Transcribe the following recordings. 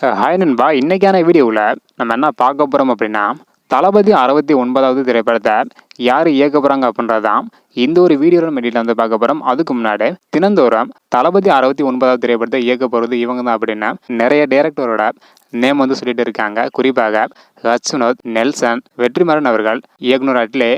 Hi நண்பா, இன்னைக்கான வீடியோவில் நம்ம என்ன பார்க்க போகிறோம் அப்படின்னா, தளபதி 69வது திரைப்படத்தை யார் இயக்க போகிறாங்க அப்படின்றதான் இந்த ஒரு வீடியோவில் நம்ம டீட்டெயில் வந்து பார்க்க போகிறோம். அதுக்கு முன்னாடி தினந்தோறும் தளபதி 69வது திரைப்படத்தை இயக்க போகிறது இவங்க தான் அப்படின்னு நிறைய டைரக்டரோட நேம் வந்து சொல்லிட்டு இருக்காங்க. குறிப்பாக ரத்சுனோத், நெல்சன், வெற்றிமாறன் அவர்கள், இயக்குனர் அட்லே,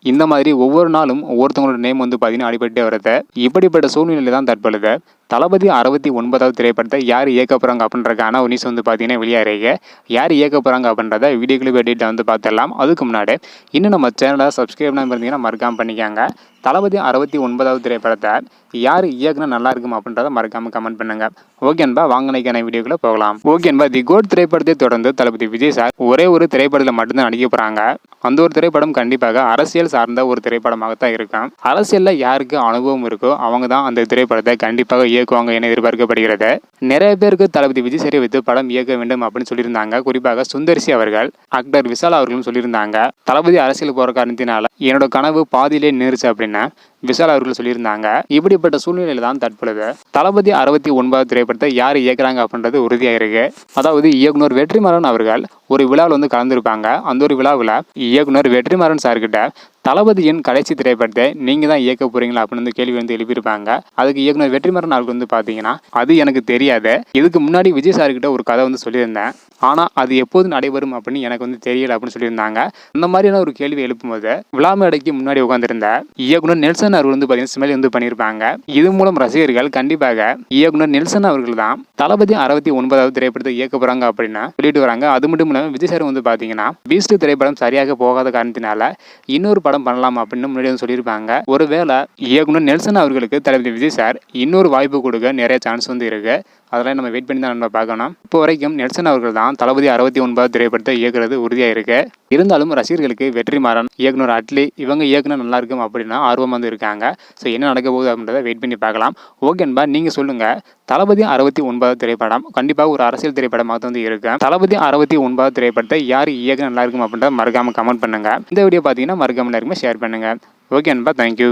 இந்த மாதிரி ஒவ்வொரு நாளும் ஒவ்வொருத்தவங்களோட நேம் வந்து பார்த்தீங்கன்னா அடிபட்டே வருது. இப்படிப்பட்ட சூழ்நிலையில் தான் தற்பொழுது தளபதி 69வது திரைப்படத்தை யார் இயக்க போகிறாங்க அப்படின்றக்கான ஒரு நியூஸ் வந்து பார்த்தீங்கன்னா வெளியாகிறீங்க. யார் இயக்க போகிறாங்க அப்படின்றத வீடியோக்குள்ளே டீட்டெயில் வந்து பார்த்துடலாம். அதுக்கு முன்னாடி இன்னும் நம்ம சேனலை சப்ஸ்கிரைப் பண்ணாமல் இருந்தீங்கன்னா மறக்காமல் பண்ணிக்காங்க. தளபதி 69வது திரைப்படத்தை யார் இயக்குனா நல்லா இருக்கும் அப்படின்றத மறக்காமல் கமெண்ட் பண்ணுங்க. ஓகேன்பா, வாங்கினைக்கான வீடியோக்குள்ளே போகலாம். ஓகேன்பா, தி கோட் திரைப்படத்தை தொடர்ந்து தளபதி விஜய் சார் ஒரே ஒரு திரைப்படத்தில் மட்டும்தான் நடிக்க போகிறாங்க. அந்த ஒரு திரைப்படம் கண்டிப்பாக அரசியல் சார்ந்த ஒரு திரைப்படமாகத்தான் இருக்கும். அரசியலில் யாருக்கு அனுபவம் இருக்கோ அவங்க தான் அந்த திரைப்படத்தை கண்டிப்பாக இயக்குவாங்க என எதிர்பார்க்கப்படுகிறது. நிறைய பேருக்கு தளபதி விஜய் சாரை வைத்து படம் இயக்க வேண்டும் அப்படின்னு சொல்லியிருந்தாங்க. குறிப்பாக சுந்தர்சி அவர்கள், ஆக்டர் விஷால் அவர்களும் சொல்லியிருந்தாங்க. தளபதி அரசியல் போகிற காரணத்தினால என்னோட கனவு பாதியிலே நிறுச்சு அப்படின்னு விஷால் அவர்கள் சொல்லியிருந்தாங்க. இப்படிப்பட்ட சூழ்நிலையில தான் தற்பொழுது தளபதி 69வது திரைப்படத்தை யார் இயக்குறாங்க அப்படின்றது உறுதியாக இருக்கு. அதாவது இயக்குனர் வெற்றிமாறன் அவர்கள் ஒரு விழாவில் வந்து கலந்துருப்பாங்க. அந்த ஒரு விழாவில் இயக்குனர் வெற்றிமாறன் சார்கிட்ட தளபதியின் கடைசி திரைப்படத்தை நீங்க தான் இயக்க போறீங்களா அப்படின்னு கேள்வி வந்து எழுப்பியிருப்பாங்க. அதுக்கு இயக்குனர் வெற்றிமாறன் அவர்கள் வந்து பாத்தீங்கன்னா, அது எனக்கு தெரியாது, இதுக்கு முன்னாடி விஜய் சார்கிட்ட ஒரு கதை வந்து சொல்லியிருந்தேன், ஆனா அது எப்போது நடைபெறும் அப்படின்னு எனக்கு வந்து தெரியல அப்படின்னு சொல்லியிருந்தாங்க. அந்த மாதிரியான ஒரு கேள்வி எழுப்பும்போது விழா மேடைக்கு முன்னாடி உட்கார்ந்திருந்த இயக்குனர் நெல்சன் அவர்கள் வந்து பாத்தீங்கன்னா ஸ்மெல் வந்து பண்ணியிருப்பாங்க. இது மூலம் ரசிகர்கள் கண்டிப்பாக இயக்குனர் நெல்சன் அவர்கள் தான் தளபதி 69வது திரைப்படத்தை இயக்க போறாங்க அப்படின்னு சொல்லிட்டு வராங்க. அது மட்டும் இல்லாமல் விஜய் சார் வந்து பாத்தீங்கன்னா பீஸ்ட் திரைப்படம் சரியாக போகாத காரணத்தினால இன்னொரு படம் பண்ணலாம் அப்படின்னு முன்னாடி வந்து சொல்லியிருப்பாங்க. ஒருவேளை இயக்குனர் நெல்சன் அவர்களுக்கு தளபதி விஜய் சார் இன்னொரு வாய்ப்பு கொடுக்க நிறைய சான்ஸ் வந்து இருக்கு. அதெல்லாம் நம்ம வெயிட் பண்ணி தான் நம்ம பார்க்கணும். இப்போ வரைக்கும் நெல்சன் அவர்கள் தான் தளபதி 69வது திரைப்படத்தை இயக்குறது உறுதியாக இருக்கு. இருந்தாலும் ரசிகர்களுக்கு வெற்றிமாறன், இயக்குனர் அட்லி இவங்க இயக்குனர் நல்லா இருக்கும் அப்படின்னா ஆர்வம் வந்து இருக்காங்க. ஸோ என்ன நடக்க போகுது அப்படின்றத வெயிட் பண்ணி பார்க்கலாம். ஓகேன்பா, நீங்கள் சொல்லுங்கள், தளபதி 69வது திரைப்படம் கண்டிப்பாக ஒரு அரசியல் திரைப்படமாக வந்து இருக்கு. தளபதி 69வது திரைப்படத்தை யார் இயக்குனர் நல்லா இருக்கும் அப்படின்றத மறக்காமல் கமெண்ட் பண்ணுங்க. இந்த வீடியோ பார்த்தீங்கன்னா மறக்காமல் எல்லாருமே ஷேர் பண்ணுங்க. ஓகே அன்பா, தேங்க்யூ.